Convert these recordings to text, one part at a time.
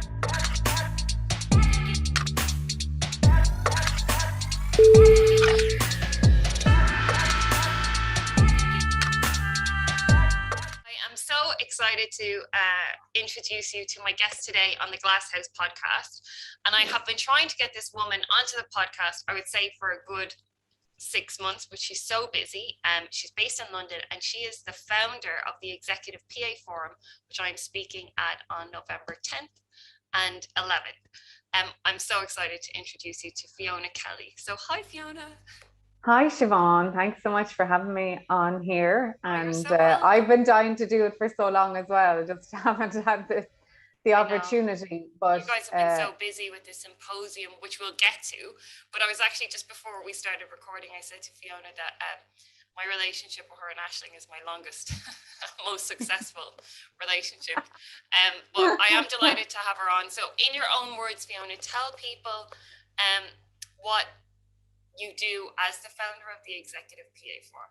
I am so excited to introduce you to my guest today on the Glass House podcast. And I have been trying to get this woman onto the podcast, I would say, for a good 6 months, but she's so busy. She's based in London and she is the founder of the Executive PA Forum, which I'm speaking at on November 10th and 11th. I'm so excited to introduce you to Fiona Kelly. So hi, Fiona. Hi, Siobhan. Thanks so much for having me on here. You're And so welcome. I've been dying to do it for so long as well, just haven't had the opportunity. But you guys have been so busy with this symposium, which we'll get to. But I was actually, just before we started recording, I said to Fiona that my relationship with her and Aisling is my longest, most successful relationship. But I am delighted to have her on. So in your own words, Fiona, tell people what you do as the founder of the Executive PA Forum.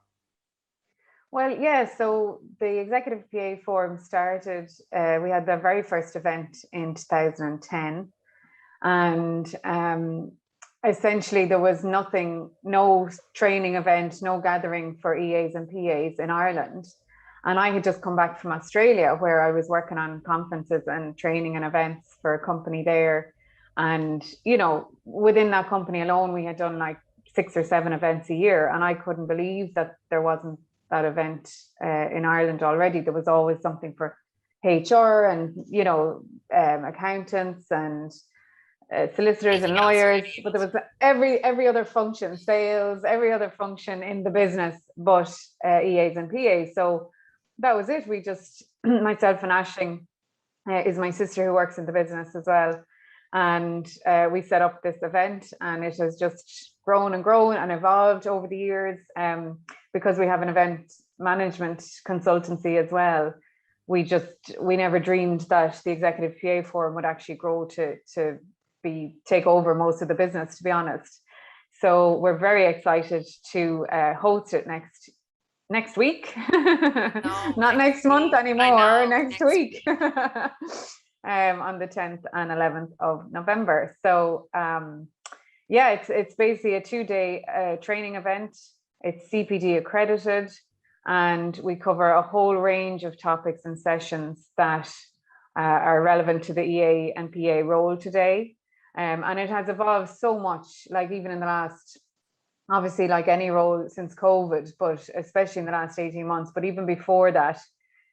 Well, yeah, so the Executive PA Forum started, we had the very first event in 2010. And essentially there was no training event, no gathering for EAs and PAs in Ireland. And I had just come back from Australia, where I was working on conferences and training and events for a company there. And, you know, within that company alone, we had done like 6 or 7 events a year. And I couldn't believe that there wasn't that event in Ireland already. There was always something for HR and, you know, accountants and solicitors and lawyers, but there was every other function, sales, every other function in the business, but EAs and PAs. So that was it. We just, myself and Aisling is my sister who works in the business as well. And we set up this event, and it has just grown and grown and evolved over the years. Because we have an event management consultancy as well, we never dreamed that the Executive PA Forum would actually grow to take over most of the business, to be honest. So we're very excited to host it next week. Not next month anymore, next week. On the 10th and 11th of November. So yeah, it's basically a 2-day training event. It's CPD accredited, and we cover a whole range of topics and sessions that are relevant to the EA and PA role today. And it has evolved so much, like even in the last, obviously like any role since COVID, but especially in the last 18 months, but even before that,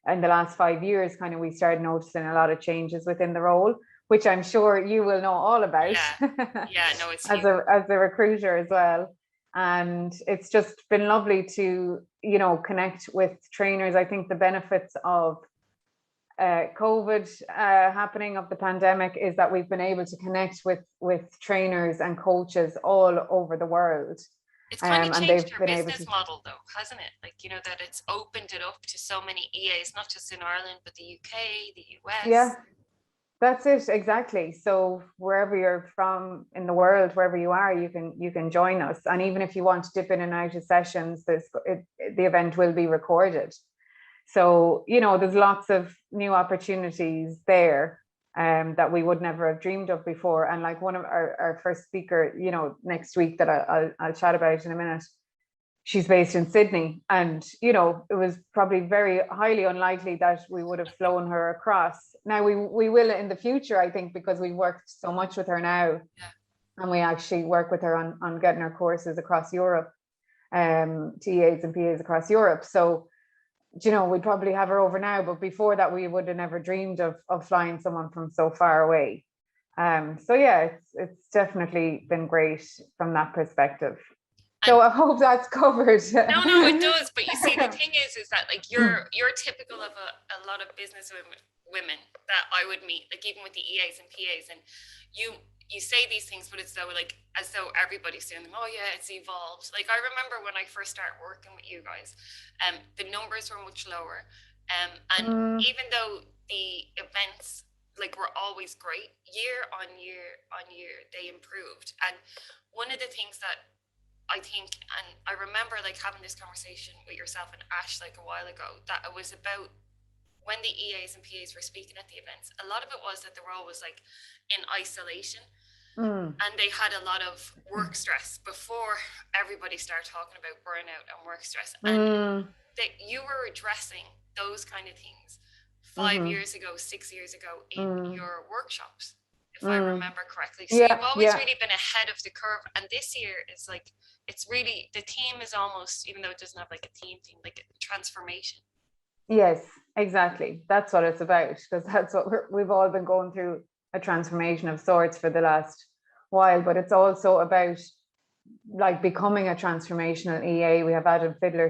in the last 5 years, kind of, we started noticing a lot of changes within the role, which I'm sure you will know all about. It's as a recruiter as well. And it's just been lovely to, you know, connect with trainers. I think the benefits of COVID happening, of the pandemic, is that we've been able to connect with trainers and coaches all over the world. It's kind of changed your business model though, hasn't it? Like, you know, that it's opened it up to so many EAs, not just in Ireland, but the UK, the US. Yeah, that's it, exactly. So wherever you're from in the world, wherever you are, you can join us. And even if you want to dip in and out of sessions, the event will be recorded. So, you know, there's lots of new opportunities there that we would never have dreamed of before. And like one of our first speaker, you know, next week, that I'll chat about in a minute, she's based in Sydney. And, you know, it was probably very highly unlikely that we would have flown her across. Now we will in the future, I think, because we've worked so much with her now. Yeah. And we actually work with her on getting her courses across Europe, TAs and PAs across Europe. So, you know, we'd probably have her over now, but before that, we would have never dreamed of flying someone from so far away. So yeah, it's definitely been great from that perspective. So I hope that's covered. No, it does. But you see, the thing is that like you're typical of a lot of business women that I would meet, like even with the EAs and PAs, and you say these things, but it's as though everybody's doing them. Oh yeah, it's evolved. Like I remember when I first started working with you guys, the numbers were much lower, and even though the events were always great, year on year they improved. And one of the things that I think, and I remember having this conversation with yourself and Ash a while ago, that it was about when the EAs and PAs were speaking at the events, a lot of it was that the role was like in isolation, and they had a lot of work stress before everybody started talking about burnout and work stress, and that you were addressing those kind of things 5 years ago, 6 years ago in your workshops, if I remember correctly. So you've always really been ahead of the curve, and this year is like, it's really, the theme is almost, even though it doesn't have like a theme, like a transformation. Yes, exactly. That's what it's about, because that's what we've all been going through, a transformation of sorts for the last while. But it's also about like becoming a transformational EA. We have Adam Fiddler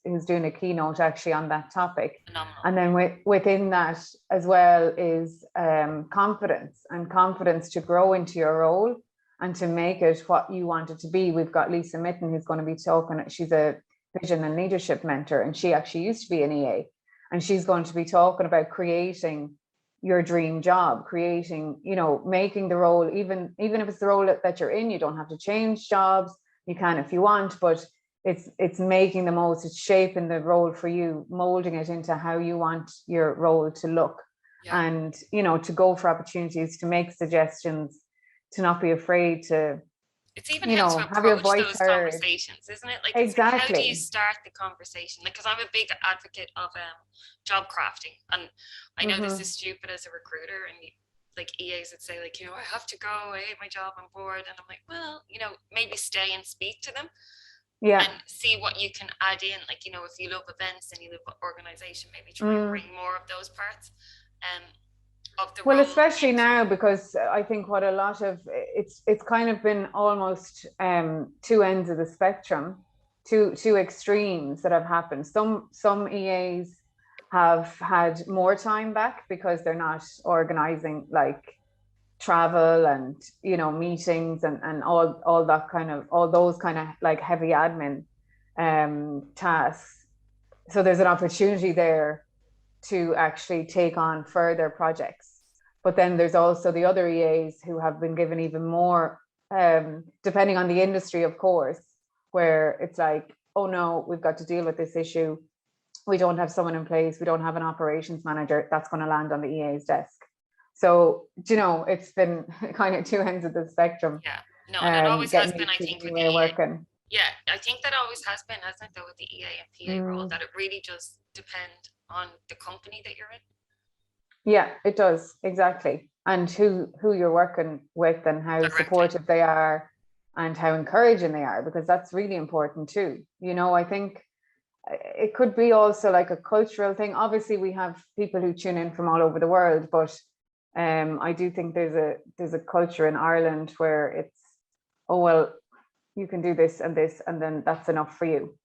who's doing a keynote actually on that topic. Phenomenal. And then within that as well is confidence to grow into your role and to make it what you want it to be. We've got Lisa Mitten who's going to be talking. She's a vision and leadership mentor, and she actually used to be an EA, and she's going to be talking about creating your dream job, creating, making the role, even if it's the role that you're in, you don't have to change jobs. You can if you want, but it's making the most, it's shaping the role for you, molding it into how you want your role to look. And to go for opportunities, to make suggestions, to not be afraid to, it's even how to approach those conversations, isn't it? Like, exactly. Like, how do you start the conversation? Like, because I'm a big advocate of job crafting, and I know this is stupid as a recruiter, and like EAs would say, like, I have to go, I hate my job, I'm bored, and I'm like, well, maybe stay and speak to them, and see what you can add in. Like, if you love events and you love organization, maybe try and bring more of those parts. Well, especially now, because I think what a lot of it's kind of been almost two ends of the spectrum, two extremes that have happened. Some EAs have had more time back because they're not organizing like travel and meetings and all that kind of, all those kind of like heavy admin tasks. So there's an opportunity there to actually take on further projects. But then there's also the other EAs who have been given even more, depending on the industry, of course, where it's like, oh no, we've got to deal with this issue. We don't have someone in place. We don't have an operations manager. That's going to land on the EA's desk. So, it's been kind of two ends of the spectrum. Yeah, no, and it always has been, I think, with the EA. Working. Yeah, I think that always has been, hasn't it, though, with the EA and PA role, that it really does depend on the company that you're in. Yeah, it does, exactly. And who you're working with and how supportive they are and how encouraging they are, because that's really important too. I think it could be also like a cultural thing. Obviously, we have people who tune in from all over the world, but I do think there's a culture in Ireland where it's, oh well, you can do this, and then that's enough for you,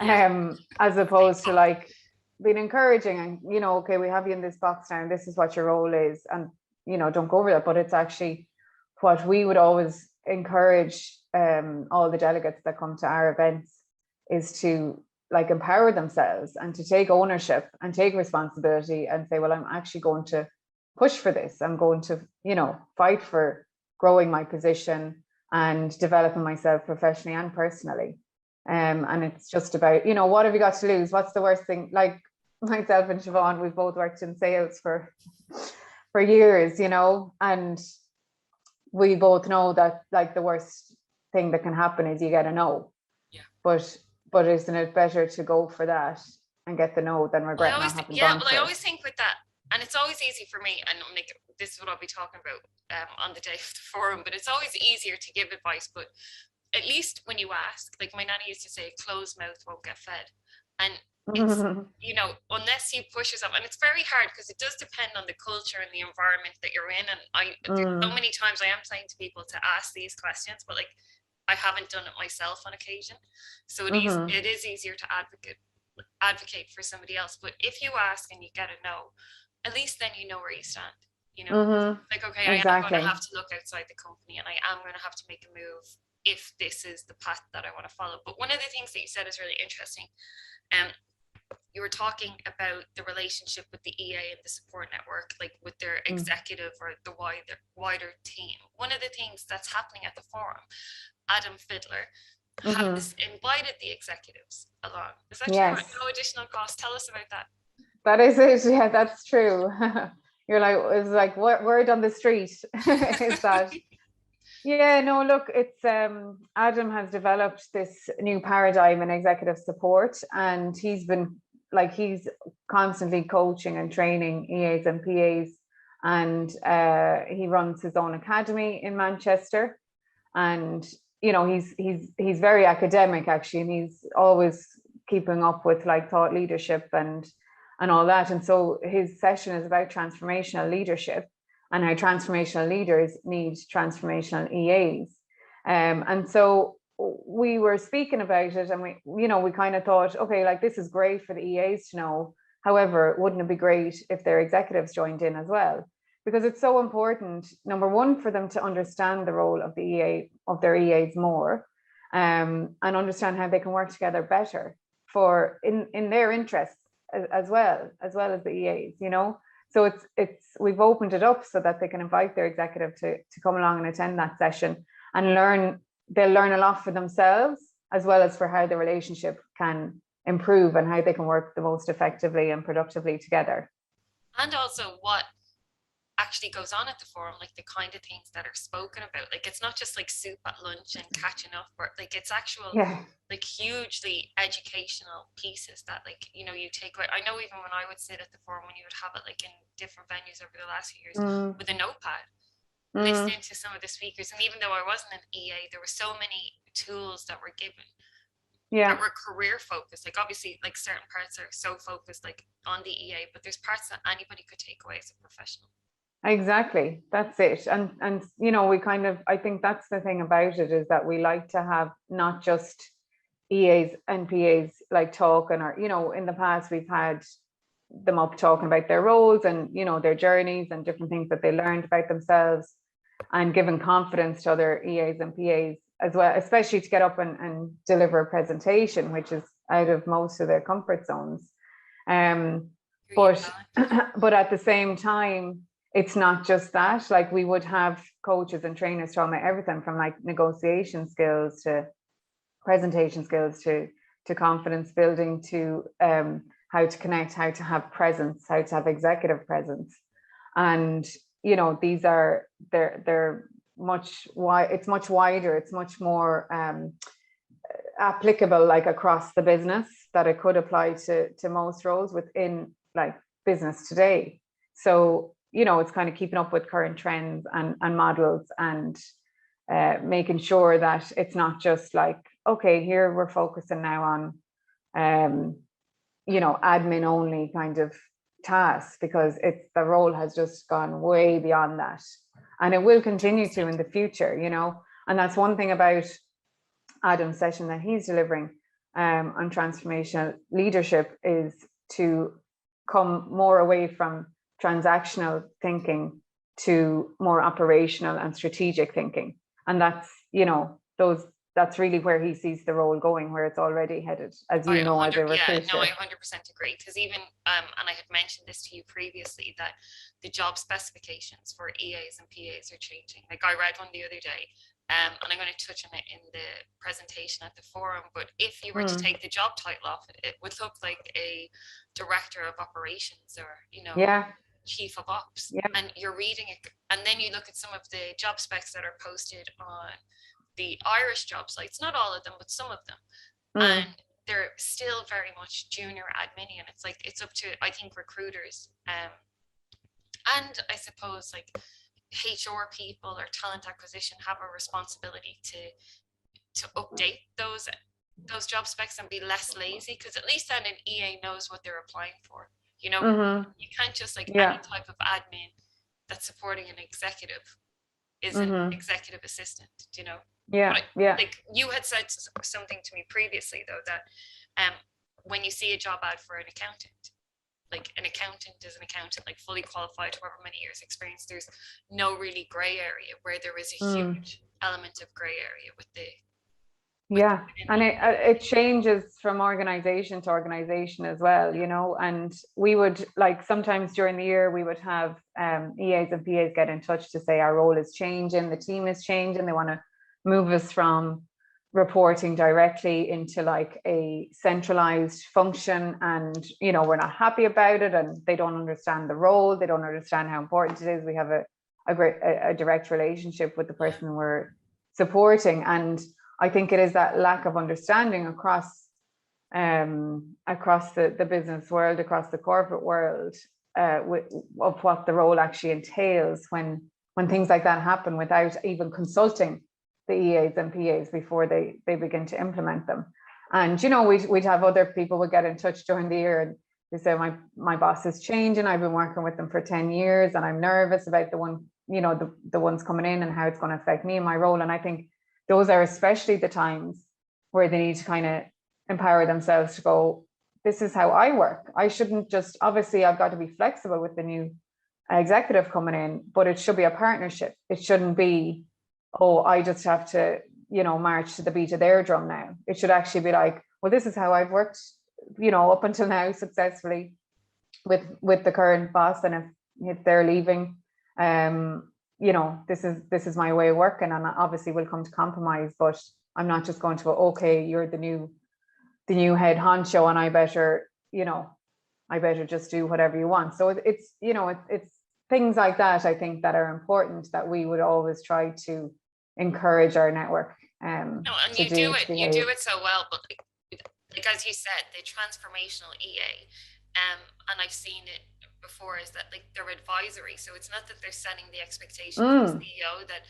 as opposed to like being encouraging and, okay, we have you in this box now, and this is what your role is, and don't go over that. But it's actually what we would always encourage all the delegates that come to our events is to like empower themselves and to take ownership and take responsibility and say, well, I'm actually going to push for this. I'm going to, fight for growing my position and developing myself professionally and personally. And it's just about, what have you got to lose? What's the worst thing? Like myself and Siobhan, we've both worked in sales for years, and we both know that like the worst thing that can happen is you get a no. Yeah. But isn't it better to go for that and get the no than regret not having gone for it? I always think with that, and it's always easy for me, and like this is what I'll be talking about on the day of the forum, but it's always easier to give advice. But at least when you ask, like my nanny used to say, a closed mouth won't get fed. And it's, unless you push yourself, and it's very hard because it does depend on the culture and the environment that you're in. And so many times I am saying to people to ask these questions, but like I haven't done it myself on occasion. So it is easier to advocate for somebody else. But if you ask and you get a no, at least then you know where you stand. Like, okay, I am going to have to look outside the company, and I am going to have to make a move if this is the path that I want to follow. But one of the things that you said is really interesting. You were talking about the relationship with the EA and the support network, like with their executive or the wider team. One of the things that's happening at the forum, Adam Fiddler has invited the executives along. Is that true? No additional cost. Tell us about that. That is it. Yeah, that's true. You're like, it's like what word on the street is that? Yeah, no, look, it's Adam has developed this new paradigm in executive support, and he's constantly coaching and training EAs and PAs, and he runs his own academy in Manchester, and he's very academic actually, and he's always keeping up with like thought leadership and all that. And so his session is about transformational leadership and how transformational leaders need transformational EAs. And so we were speaking about it, and we kind of thought, okay, like this is great for the EAs to know. However, wouldn't it be great if their executives joined in as well? Because it's so important, number one, for them to understand the role of the EA, of their EAs more, and understand how they can work together better for in their interests as well as the EAs, So it's we've opened it up so that they can invite their executive to come along and attend that session and learn. They'll learn a lot for themselves as well as for how the relationship can improve and how they can work the most effectively and productively together. And also what actually goes on at the forum, like the kind of things that are spoken about. Like it's not just like soup at lunch and catching up, or like it's actual like hugely educational pieces that you take away. I know even when I would sit at the forum, when you would have it like in different venues over the last few years with a notepad, listening to some of the speakers, and even though I wasn't an EA, there were so many tools that were given that were career focused. Like obviously like certain parts are so focused like on the EA, but there's parts that anybody could take away as a professional. Exactly, that's it. And we kind of, I think that's the thing about it, is that we like to have not just EAs and PAs like talking, or in the past we've had them up talking about their roles and their journeys and different things that they learned about themselves, and giving confidence to other EAs and PAs as well, especially to get up and deliver a presentation, which is out of most of their comfort zones. But at the same time, it's not just that. Like we would have coaches and trainers talking about everything from like negotiation skills to presentation skills to confidence building to how to connect, how to have presence, how to have executive presence. And these are they're much it's much wider, it's much more applicable like across the business, that it could apply to most roles within like business today. So it's kind of keeping up with current trends and models, and making sure that it's not just like, okay, here we're focusing now on admin only kind of tasks, because the role has just gone way beyond that, and it will continue to in the future. And that's one thing about Adam's session that he's delivering on transformational leadership, is to come more away from transactional thinking to more operational and strategic thinking. And that's that's really where he sees the role going, where it's already headed, as you know, as a recruiter. Yeah, no, I 100% agree, because even and I had mentioned this to you previously, that the job specifications for EAs and PAs are changing. Like I read one the other day, and I'm going to touch on it in the presentation at the forum, but if you were to take the job title off it, it would look like a director of operations, or chief of ops. And you're reading it, and then you look at some of the job specs that are posted on the Irish job sites, not all of them, but some of them, and they're still very much junior admin, and it's like it's up to, I think, recruiters and I suppose like HR people or talent acquisition have a responsibility to update those job specs and be less lazy, because at least then an EA knows what they're applying for. You can't just like any type of admin that's supporting an executive is an executive assistant, like you had said something to me previously though, that when you see a job ad for an accountant, like an accountant is an accountant, like fully qualified, however many years experience, there's no really gray area, where there is a huge element of gray area with the and it changes from organization to organization as well, and we would, like, sometimes during the year we would have EAs and PAs get in touch to say our role is changing, the team is changing, they want to move us from reporting directly into like a centralized function, and we're not happy about it, and they don't understand the role, they don't understand how important it is. We have a direct relationship with the person we're supporting, and I think it is that lack of understanding across the business world, across the corporate world, of what the role actually entails when things like that happen without even consulting the EAs and PAs before they begin to implement them. And we'd have other people would get in touch during the year, and they say, my boss is changing, I've been working with them for 10 years and I'm nervous about the ones coming in and how it's going to affect me and my role. And I think those are especially the times where they need to kind of empower themselves to go, this is how I work. I shouldn't just, obviously I've got to be flexible with the new executive coming in, but it should be a partnership. It shouldn't be, oh, I just have to, march to the beat of their drum now. It should actually be like, well, this is how I've worked, up until now successfully with the current boss. And if they're leaving, this is my way of working, and obviously we'll come to compromise, but I'm not just going to go, okay, you're the new head honcho and I better just do whatever you want. So it's things like that, I think, that are important, that we would always try to encourage our network. No, and you do it so well, but like as you said, the transformational EA, and I've seen it before, is that like they're advisory, so it's not that they're setting the expectation for the CEO that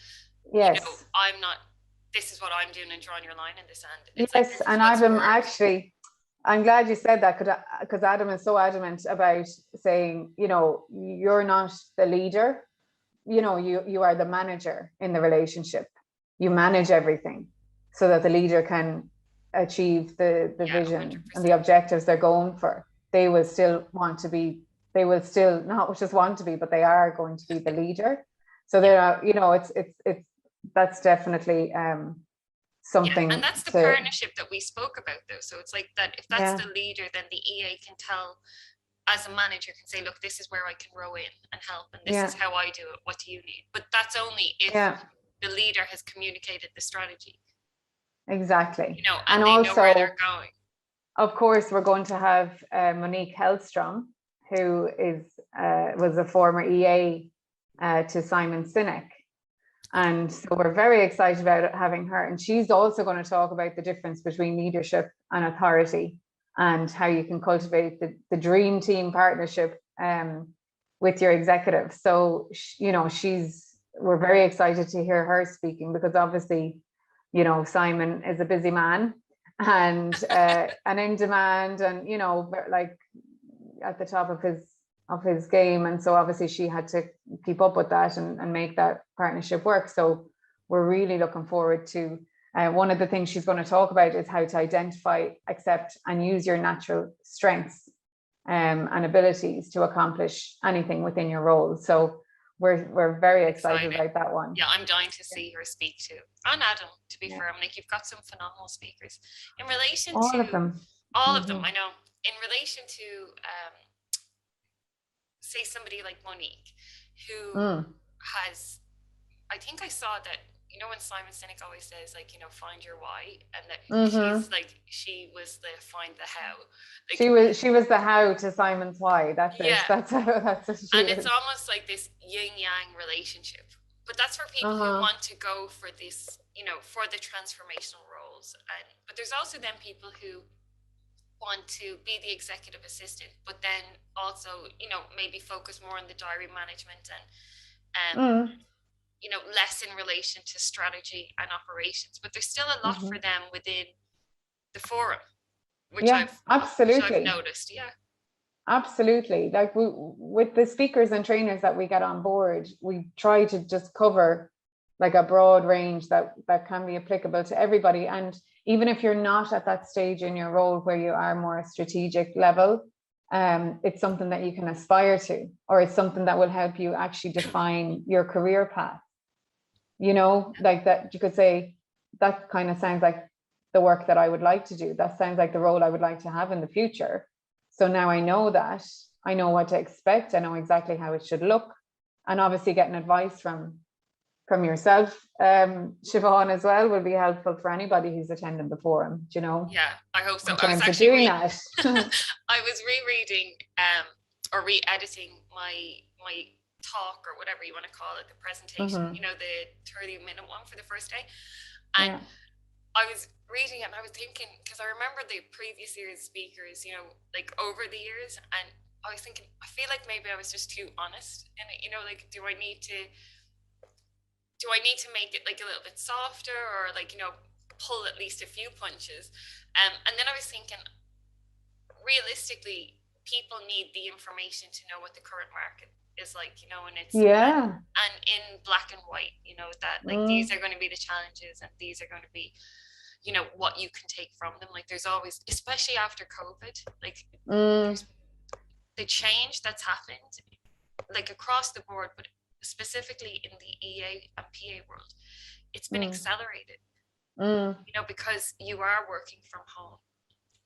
yes, I'm not, this is what I'm doing and drawing your line in the sand. It's yes, like, and Adam, actually, I'm glad you said that, because Adam is so adamant about saying, you're not the leader, you are the manager in the relationship. You manage everything so that the leader can achieve the vision 100%. And the objectives they're going for. They will still not just want to be, but they are going to be the leader. So there are, it's that's definitely something. Yeah, and that's the partnership that we spoke about, though. So it's like that, if that's the leader, then the EA can tell, as a manager, can say, look, this is where I can row in and help, and this is how I do it. What do you need? But that's only if the leader has communicated the strategy. Exactly. And they also know where they're going. Of course, we're going to have Monique Hellstrom, who was a former EA to Simon Sinek. And so we're very excited about having her. And she's also going to talk about the difference between leadership and authority, and how you can cultivate the dream team partnership with your executive. So, we're very excited to hear her speaking, because obviously, Simon is a busy man and in demand, and, like at the top of his game. And so obviously she had to keep up with that and make that partnership work. So we're really looking forward to one of the things she's going to talk about is how to identify, accept, and use your natural strengths and abilities to accomplish anything within your role. So we're very excited about that one. Yeah, I'm dying to see her speak too. And Adam, to be fair, I'm like, you've got some phenomenal speakers. In relation all to of them, I know. In relation to say somebody like Monique, who has, I think I saw that, when Simon Sinek always says, like, find your why, and that she's like, she was the find the how. Like, she was the how to Simon's why. That's it. That's what she and is. it's almost like this yin yang relationship. But that's for people who want to go for this, for the transformational roles. But there's also then people who want to be the executive assistant, but then also, maybe focus more on the diary management and less in relation to strategy and operations. But there's still a lot for them within the forum, which I've noticed. Yeah, absolutely. Like with the speakers and trainers that we get on board, we try to just cover like a broad range that can be applicable to everybody. And even if you're not at that stage in your role where you are more a strategic level, it's something that you can aspire to, or it's something that will help you actually define your career path. Like that, you could say, that kind of sounds like the work that I would like to do. That sounds like the role I would like to have in the future. So now I know that, I know what to expect, I know exactly how it should look, and obviously getting advice from from yourself, Siobhan, as well, will be helpful for anybody who's attending the forum, you know, Yeah, I hope so. in I was terms of actually doing that. I was rereading or re-editing my talk, or whatever you want to call it, the presentation, Mhm. you know, the 30-minute one for the first day. And Yeah. I was reading it and I was thinking, because I remember the previous year's speakers, you know, like over the years, and I was thinking, I feel like maybe I was just too honest in it, you know, like do I need to make it like a little bit softer, or like, you know, pull at least a few punches? And then I was thinking, realistically, people need the information to know what the current market is like, you know, and Yeah. and in black and white, you know, that like these are going to be the challenges, and these are going to be, you know, what you can take from them. Like there's always, especially after COVID, like there's the change that's happened like across the board, but specifically in the EA and PA world, it's been accelerated, you know, because you are working from home.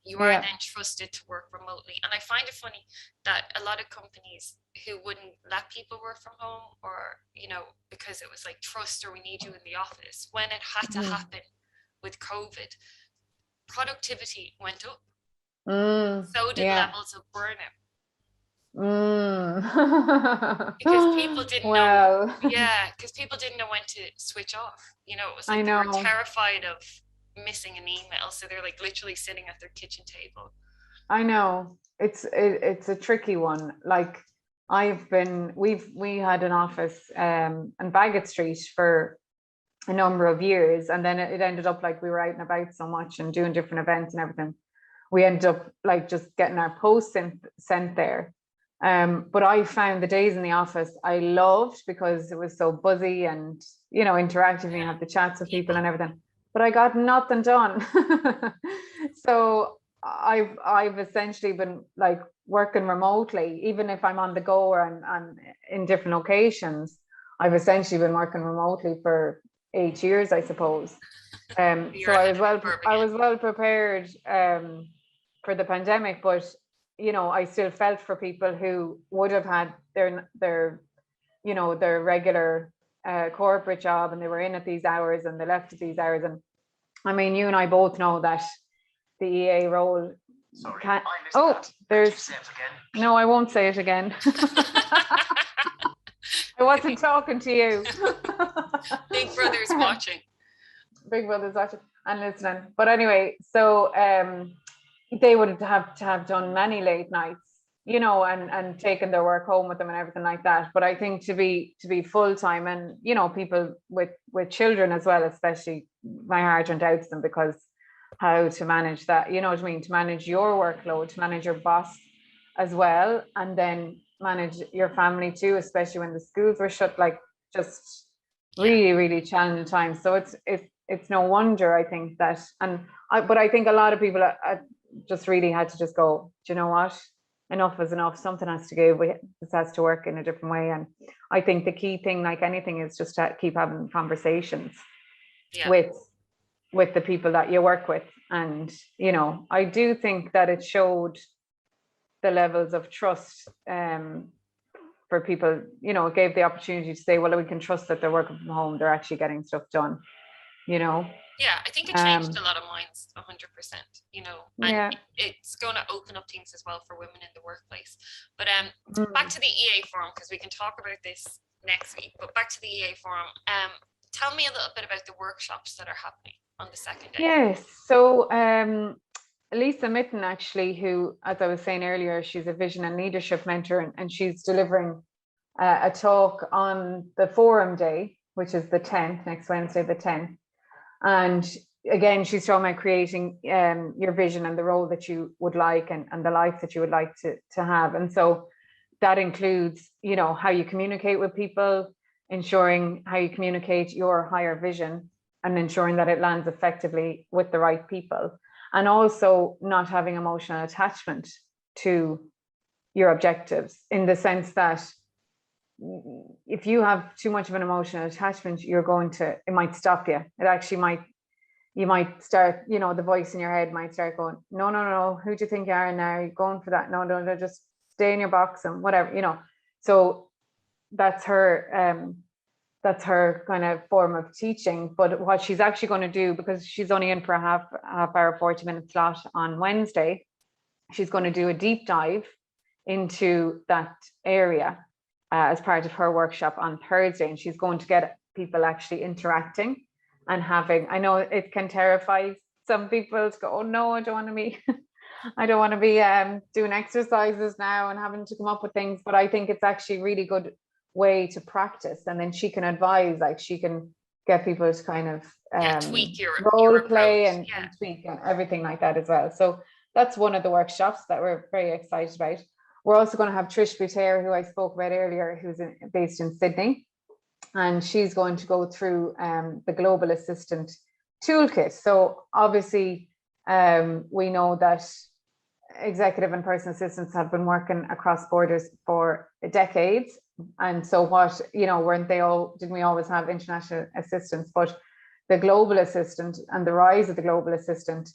You are Yeah. then trusted to work remotely. And I find it funny that a lot of companies who wouldn't let people work from home, or, you know, because it was like trust, or we need you in the office, when it had to happen with COVID, productivity went up. So did Yeah. levels of burnout. Because people Mm. didn't know, Well, yeah, because people didn't know when to switch off. You know, it was I like they were know. terrified of missing an email. So they're like literally sitting at their kitchen table. I know. It's a tricky one. Like we had an office in Bagot Street for a number of years, and then it ended up like we were out and about so much and doing different events and everything. We ended up like just getting our posts sent there. But I found the days in the office I loved, because it was so buzzy and, you know, interactive, and you have the chats with people and everything. But I got nothing done. So I've essentially been like working remotely, even if I'm on the go or I'm in different locations. I've essentially been working remotely for 8 years, I suppose. So You're ahead of the curve I again. was well prepared for the pandemic, but you know, I still felt for people who would have had their you know, their regular corporate job, and they were in at these hours and they left at these hours. And I mean, you and I both know that the EA role can, oh, there's no, I won't say it again. I wasn't talking to you. Big Brother's watching. Big Brother's watching and listening. But anyway, so they would have to have done many late nights, you know, and taken their work home with them and everything like that. But I think to be full time, and you know, people with children as well, especially, my heart went out to them, because how to manage that, you know what I mean, to manage your workload, to manage your boss as well, and then manage your family too, especially when the schools were shut, like just really challenging times. So it's no wonder, I think, that, but I think a lot of people just really had to just go, do you know what, enough is enough, something has to give, this has to work in a different way. And I think the key thing, like anything, is just to keep having conversations with the people that you work with. And you know, I do think that it showed the levels of trust for people. You know, it gave the opportunity to say, well, we can trust that they're working from home, they're actually getting stuff done, you know. Yeah, I think it changed a lot of minds, 100%, you know, and it's going to open up things as well for women in the workplace. But back to the EA forum, because we can talk about this next week, but back to the EA forum. Tell me a little bit about the workshops that are happening on the second day. Yes, so Lisa Mitten, actually, who, as I was saying earlier, she's a vision and leadership mentor, and she's delivering a talk on the forum day, which is the 10th, next Wednesday, the 10th. And again, she's talking about creating your vision and the role that you would like, and the life that you would like to have. And so that includes, you know, how you communicate with people, ensuring how you communicate your higher vision, and ensuring that it lands effectively with the right people. And also not having emotional attachment to your objectives, in the sense that if you have too much of an emotional attachment, it might stop you. It actually you might start, you know, the voice in your head might start going, no, who do you think you are now? You're going for that. No, just stay in your box and whatever, you know. So that's her that's her kind of form of teaching. But what she's actually going to do, because she's only in for a half hour, 40-minute slot on Wednesday, she's going to do a deep dive into that area as part of her workshop on Thursday. And she's going to get people actually interacting and having, I know it can terrify some people to go, oh no, I don't want to be I don't want to be doing exercises now and having to come up with things, but I think it's actually a really good way to practice. And then she can advise, like she can get people to kind of tweak your role play approach. and tweak and everything like that as well. So that's one of the workshops that we're very excited about. We're also going to have Trish Butair, who I spoke about earlier, who's based in Sydney, and she's going to go through the Global Assistant Toolkit. So obviously we know that executive and personal assistants have been working across borders for decades. And so what, didn't we always have international assistants? But the global assistant and the rise of the global assistant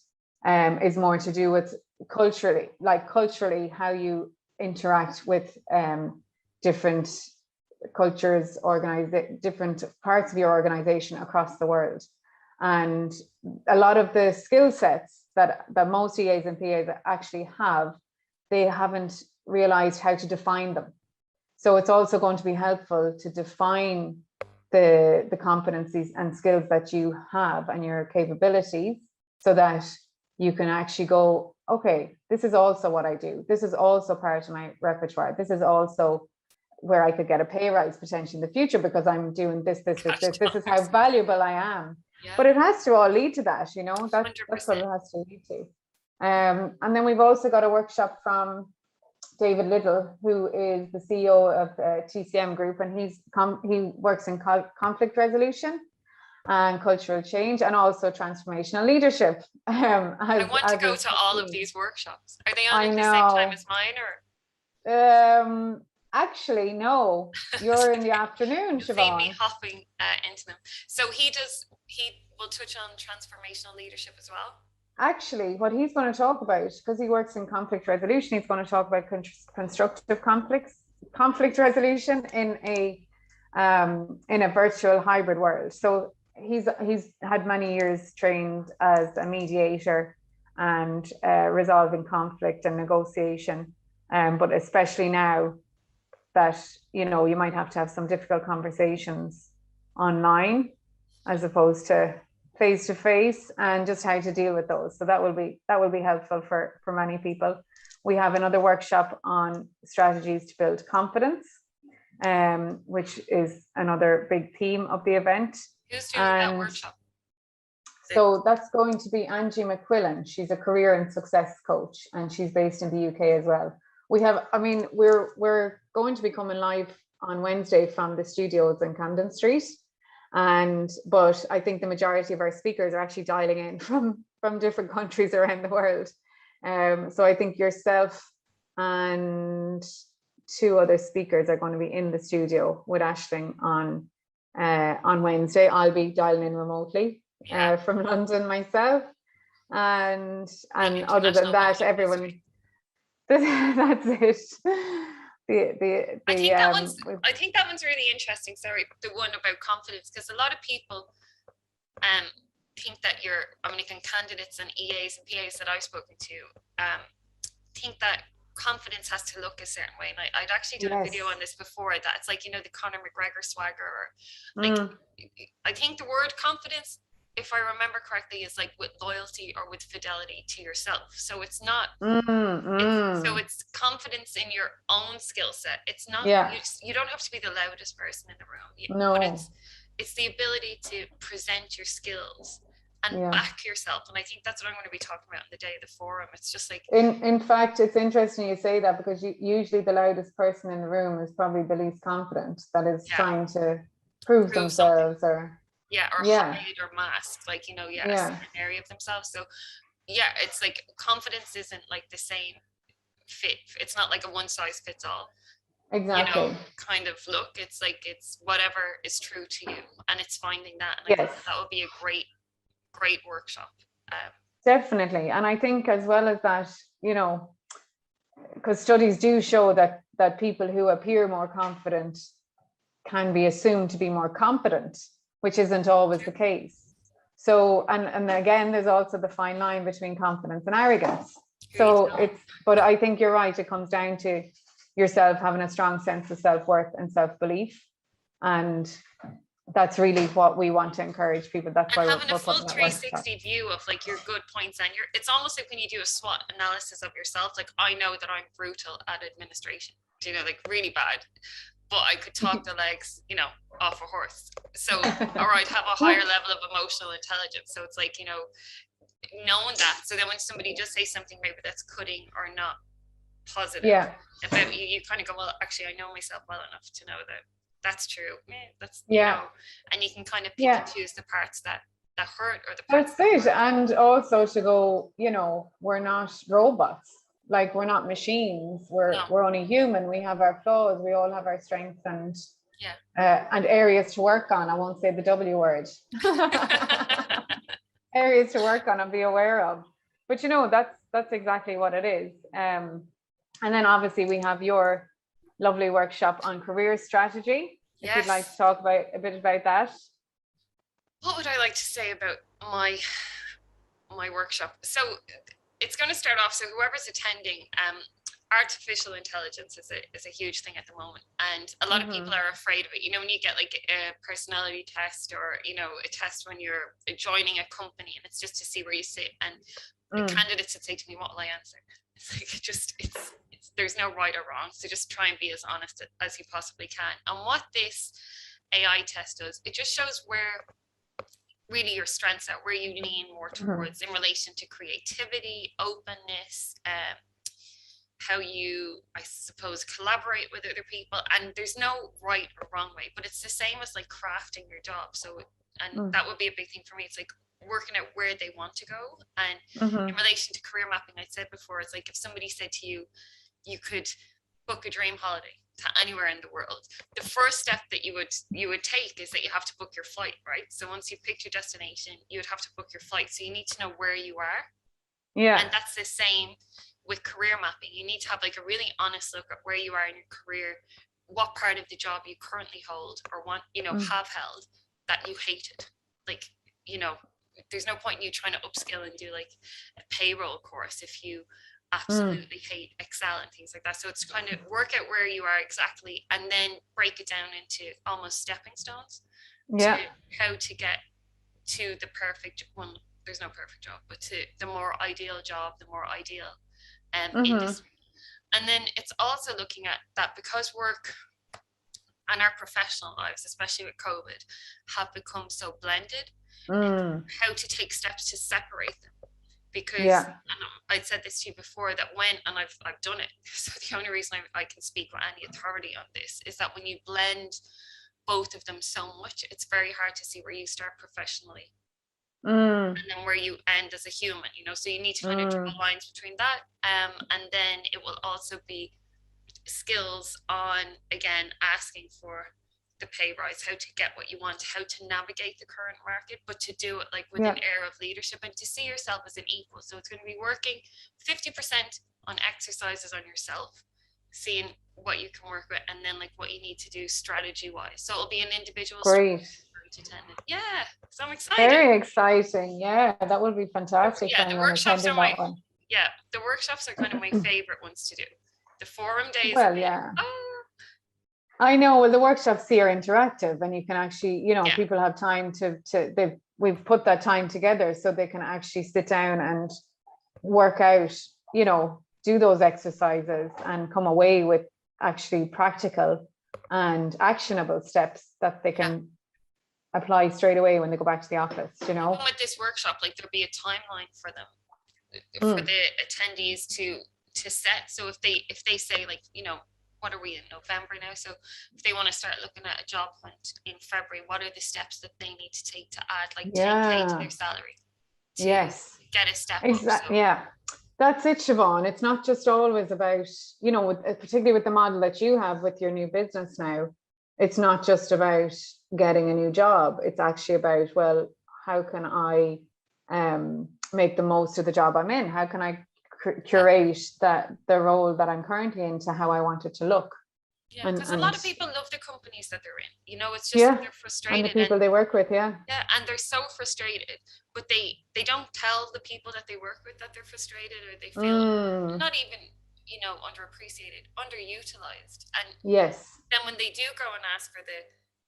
is more to do with culturally how you interact with different cultures, different parts of your organization across the world. And a lot of the skill sets that most EAs and PAs actually have, they haven't realized how to define them. So it's also going to be helpful to define the competencies and skills that you have and your capabilities, so that you can actually go, okay, this is also what I do. This is also part of my repertoire. This is also where I could get a pay rise potentially in the future because I'm doing this. This is how valuable I am. Yeah. But it has to all lead to that, that's what it has to lead to. And then we've also got a workshop from David Little, who is the CEO of TCM Group, and he works in conflict resolution and cultural change, and also transformational leadership. I want to go to all of these workshops. Are they on at the same time as mine, or? Actually, no. You're in the afternoon, Siobhan. See me hopping into them. So he will touch on transformational leadership as well. Actually, what he's going to talk about, because he works in conflict resolution, he's going to talk about constructive conflict resolution in a virtual hybrid world. So he's had many years trained as a mediator and resolving conflict and negotiation, but especially now that you might have to have some difficult conversations online as opposed to face to face, and just how to deal with those. So that will be helpful for many people. We have another workshop on strategies to build confidence, which is another big theme of the event. Who's doing that workshop? So that's going to be Angie McQuillan. She's a career and success coach, and she's based in the UK as well. We're going to be coming live on Wednesday from the studios in Camden Street. But I think the majority of our speakers are actually dialing in from different countries around the world. So I think yourself and two other speakers are going to be in the studio with Aisling on Wednesday. I'll be dialing in remotely from London myself. And other than that, everyone, that's it. I think that one's really interesting. Sorry, the one about confidence, because a lot of people think that candidates and EAs and PAs that I've spoken to think that confidence has to look a certain way. And I'd actually done a video on this before, that it's like, the Conor McGregor swagger, or I think the word confidence, if I remember correctly, is like with loyalty or with fidelity to yourself. So it's not, it's confidence in your own skill set. It's not, you don't have to be the loudest person in the room. No. But it's the ability to present your skills and back yourself. And I think that's what I'm going to be talking about on the day of the forum. It's just like, in fact, it's interesting you say that, because usually the loudest person in the room is probably the least confident, that is trying to prove themselves something. Hide or mask, a certain area of themselves. So it's like confidence isn't like the same fit. It's not like a one size fits all. Exactly. Kind of look. It's like, it's whatever is true to you, and it's finding that. And I think that would be a great workshop. Definitely. And I think as well as that, because studies do show that people who appear more confident can be assumed to be more competent, which isn't always the case. So, and again, there's also the fine line between confidence and arrogance. So but I think you're right. It comes down to yourself having a strong sense of self-worth and self-belief. And that's really what we want to encourage people. That's why having we're a full putting that 360 view of like your good points, and it's almost like when you do a SWOT analysis of yourself, like I know that I'm brutal at administration, you know, like really bad, but I could talk the legs, you know, off a horse. So, or I'd have a higher level of emotional intelligence. So it's like, you know, knowing that. So then when somebody just say something maybe that's cutting or not positive about you, you kind of go, well, actually, I know myself well enough to know that that's true. That's, you know, and you can kind of pick and choose the parts that hurt or the parts that's it. And also to go, you know, we're not robots. Like, we're not machines. We're only human. We have our flaws. We all have our strengths and areas to work on. I won't say the W word. Areas to work on and be aware of. But you know, that's exactly what it is. And then obviously we have your lovely workshop on career strategy. If you'd like to talk about a bit about that. What would I like to say about my workshop? So it's going to start off, so whoever's attending, artificial intelligence is a huge thing at the moment, and a lot of people are afraid of it. You know, when you get like a personality test, or, you know, a test when you're joining a company, and it's just to see where you sit, and the candidates would say to me, what will I answer? It's like, it's there's no right or wrong, so just try and be as honest as you possibly can. And what this AI test does, it just shows where really your strengths are, where you lean more towards in relation to creativity, openness, how you, I suppose, collaborate with other people. And there's no right or wrong way, but it's the same as like crafting your job. So, and that would be a big thing for me. It's like working out where they want to go. And in relation to career mapping, I said before, it's like if somebody said to you, you could book a dream holiday to anywhere in the world, the first step that you would take is that you have to book your flight, right? So once you've picked your destination, you would have to book your flight. So you need to know where you are. And that's the same with career mapping. You need to have like a really honest look at where you are in your career, what part of the job you currently hold or want, you know, have held that you hated. Like, you know, there's no point in you trying to upskill and do like a payroll course if you absolutely hate Excel and things like that. So it's kind of work out where you are exactly, and then break it down into almost stepping stones to how to get to the perfect one. There's no perfect job, but to the more ideal job, the more ideal industry. And then it's also looking at that, because work and our professional lives, especially with COVID, have become so blended, how to take steps to separate them. Because and I'd said this to you before, that and I've done it, so the only reason I can speak with any authority on this is that when you blend both of them so much, it's very hard to see where you start professionally and then where you end as a human, you know. So you need to kind of draw lines between that, and then it will also be skills on, again, asking for the pay rise, how to get what you want, how to navigate the current market, but to do it like with an air of leadership and to see yourself as an equal. So it's going to be working 50% on exercises on yourself, seeing what you can work with, and then like what you need to do strategy wise. So it'll be an individual. Great. Yeah, so I'm excited. Very exciting. Yeah, that would be fantastic. Yeah, the workshops are the workshops are kind of my favorite ones to do. The forum days. Well, yeah. I know. Well, the workshops here are interactive, and you can actually, you know, people have time we've put that time together so they can actually sit down and work out, you know, do those exercises and come away with actually practical and actionable steps that they can apply straight away when they go back to the office, you know. With this workshop, like there'll be a timeline for them, for the attendees to set. So if they say, like, you know, what are we in November now? So if they want to start looking at a job hunt in February, what are the steps that they need to take to add like 10K to their salary? To get a step exactly. So. Yeah, that's it, Siobhan. It's not just always about, you know, particularly with the model that you have with your new business now, it's not just about getting a new job. It's actually about, well, how can I make the most of the job I'm in? How can I curate the role that I'm currently in to how I want it to look? Yeah, because a lot of people love the companies that they're in. You know, it's just yeah, they're and the frustrated people they work with, yeah. yeah, and they're so frustrated, but they don't tell the people that they work with that they're frustrated or they feel not even, you know, underappreciated, underutilized. And Yes. then when they do go and ask for the,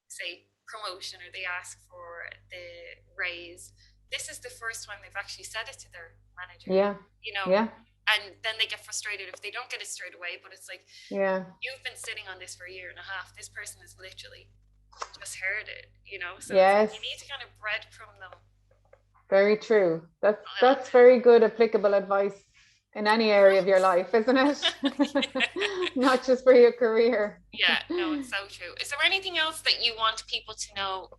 say, promotion or they ask for the raise, this is the first time they've actually said it to their manager, Yeah. you know, Yeah. and then they get frustrated if they don't get it straight away. But it's like, yeah, you've been sitting on this for a year and a half. This person is literally just heard it, you know? So it's like yes, you need to kind of breadcrumb them very true. That's a little that's very good applicable advice in any area of your life, isn't it? bit. Not just for your career. Yeah, no, it's so true. Is there anything else that you want people to know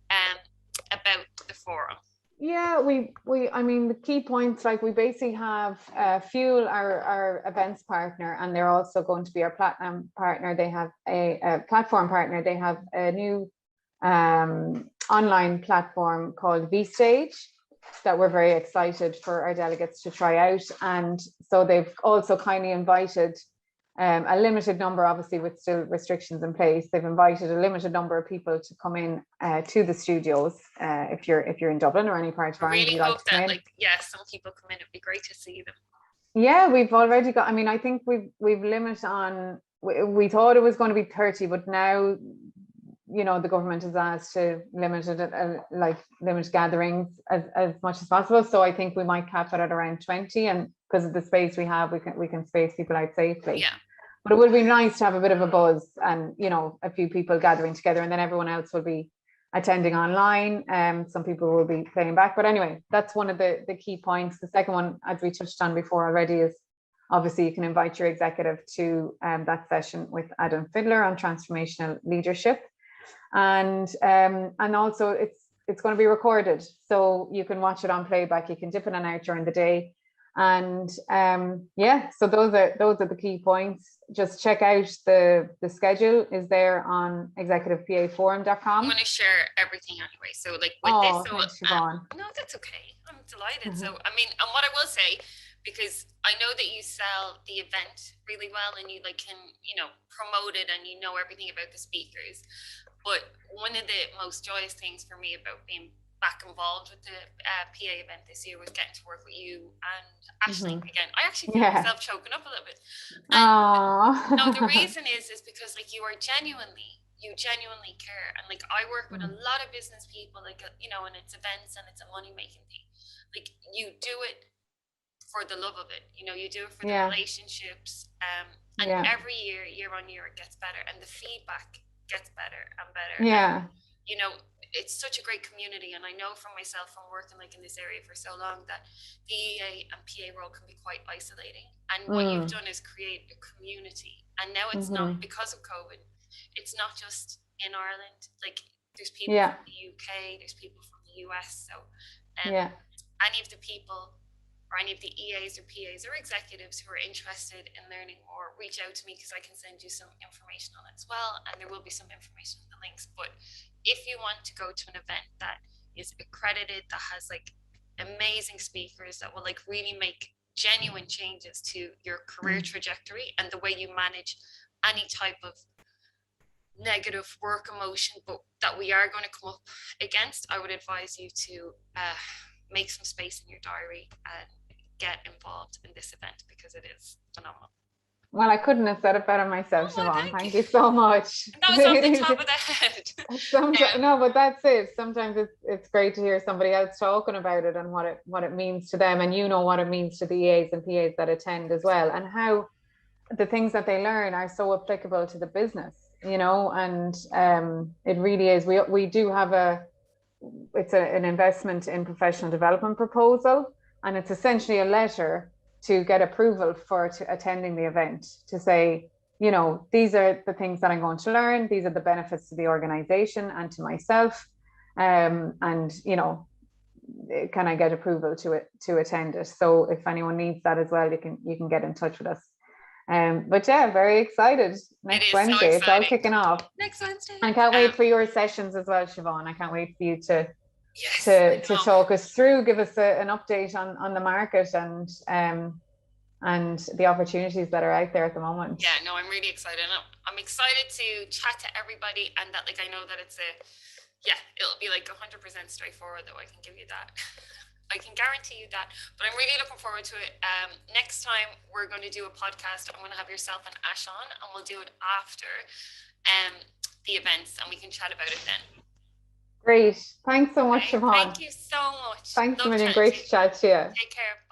about the forum? Yeah, I mean, the key points, like we basically have Fuel, our events partner, and they're also going to be our platinum partner. They have a platform partner. They have a new online platform called VStage that we're very excited for our delegates to try out. And so they've also kindly invited a limited number, obviously with still restrictions in place. They've invited a limited number of people to come in to the studios if you're in Dublin or any part of I Ireland really you'd like hope to come that, in. like, yeah, some people come in. It'd be great to see them. Yeah, we've already got. I mean, I think we've limit on. We thought it was going to be 30, but now, you know, the government has asked to limit it, like limit gatherings as much as possible. So I think we might cap it at around 20, and because of the space we have, we can space people out safely. Yeah. But it would be nice to have a bit of a buzz and, you know, a few people gathering together, and then everyone else will be attending online. Some people will be playing back. But anyway, that's one of the key points. The second one, as we touched on before already, is obviously you can invite your executive to that session with Adam Fiddler on transformational leadership. And also it's going to be recorded, so you can watch it on playback. You can dip in and out during the day. And yeah, so those are the key points. Just check out the schedule is there on executivepaforum.com. I'm going to share everything anyway. So like with Oh, this, so thanks, Siobhan. no, that's okay. I'm delighted. So I mean, and what I will say, because I know that you sell the event really well and you like can, you know, promote it and you know everything about the speakers. But one of the most joyous things for me about being back involved with the PA event this year was getting to work with you and Ashley again. I actually feel myself choking up a little bit. And no, the reason is because like you genuinely care. And like I work with a lot of business people, like, you know, and it's events and it's a money making thing. Like you do it for the love of it, you know, you do it for the relationships. And every year on year, it gets better and the feedback gets better and better. Yeah. And, you know, it's such a great community. And I know from myself from working like in this area for so long that the EA and PA role can be quite isolating. And what you've done is create a community. And now it's not, because of COVID, it's not just in Ireland. Like there's people from the UK, there's people from the US. So any of the people or any of the EAs or PAs or executives who are interested in learning more, reach out to me because I can send you some information on it as well. And there will be some information in the links. But if you want to go to an event that is accredited, that has like amazing speakers that will like really make genuine changes to your career trajectory and the way you manage any type of negative work emotion, but that we are going to come up against, I would advise you to make some space in your diary and get involved in this event because it is phenomenal. Well, I couldn't have said it better myself, Siobhan. Thank you so much. That was off the top of the head. No, but that's it. Sometimes it's great to hear somebody else talking about it and what it means to them, and you know what it means to the EAs and PAs that attend as well, and how the things that they learn are so applicable to the business, you know. And it really is. We do have an investment in professional development proposal, and it's essentially a letter to get approval for attending the event, to say, you know, these are the things that I'm going to learn, these are the benefits to the organization and to myself, and you know, can I get approval to attend it? So if anyone needs that as well, you can get in touch with us. But yeah, very excited. Next Wednesday, so it's all kicking off. Next Wednesday. I can't wait for your sessions as well, Siobhan. I can't wait for you to talk us through, give us an update on the market and and the opportunities that are out there at the moment. Yeah, no, I'm really excited. I'm excited to chat to everybody, and that like I know that it'll be like 100% straightforward, though I can give you that. I can guarantee you that. But I'm really looking forward to it. Next time we're going to do a podcast. I'm going to have yourself and Ash on, and we'll do it after the events, and we can chat about it then. Great. Thanks so much, Siobhan. Thank you so much. Thanks a million. Great to chat to you. Take care.